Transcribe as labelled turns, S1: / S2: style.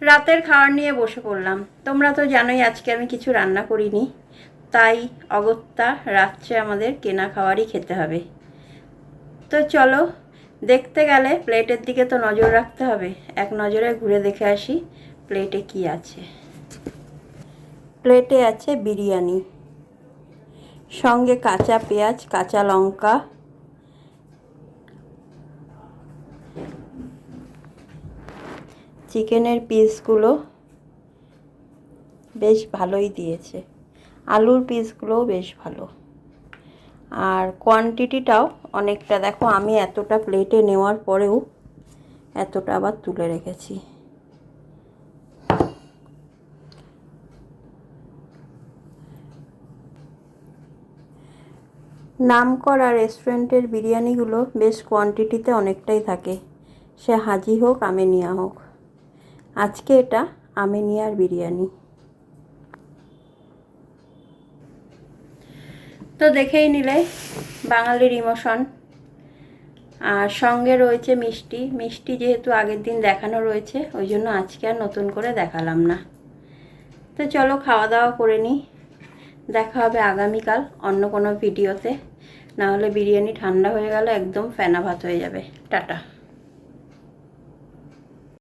S1: রাতের খাবার নিয়ে বসে পড়লাম। তোমরা তো জানোই আজকে আমি কিছু রান্না করিনি, তাই অগত্যা রাত্রে আমাদের কেনা খাবারই খেতে হবে। তো চলো, দেখতে গেলে প্লেটের দিকে তো নজর রাখতে হবে। এক নজরে ঘুরে দেখে আসি প্লেটে কি আছে। প্লেটে আছে বিরিয়ানি, সঙ্গে কাঁচা পেঁয়াজ, কাঁচা লঙ্কা, চিকেনের পিসগুলো বেশ ভালোই দিয়েছে, আলুর পিসগুলোও বেশ ভালো, আর কোয়ান্টিটিটাও অনেকটা। দেখো, আমি এতটা প্লেটে নেওয়ার পরেও এতটা আবার তুলে রেখেছি। নামকরা রেস্টুরেন্টের বিরিয়ানিগুলো বেশ কোয়ান্টিটিতে অনেকটাই থাকে, সে হাজি হোক আমেনিয়া হোক। আজকে এটা আমেনিয়ার বিরিয়ানি। তো দেখেই নিলে বাঙালির ইমোশন। আর সঙ্গে রয়েছে মিষ্টি। মিষ্টি যেহেতু আগের দিন দেখানো রয়েছে, ওই জন্য আজকে আর নতুন করে দেখালাম না। তো চলো খাওয়া দাওয়া করে নিই। দেখা হবে আগামীকাল অন্য কোনো ভিডিওতে। নাহলে বিরিয়ানি ঠান্ডা হয়ে গেলে একদম ফেনা ভাত হয়ে যাবে। টাটা।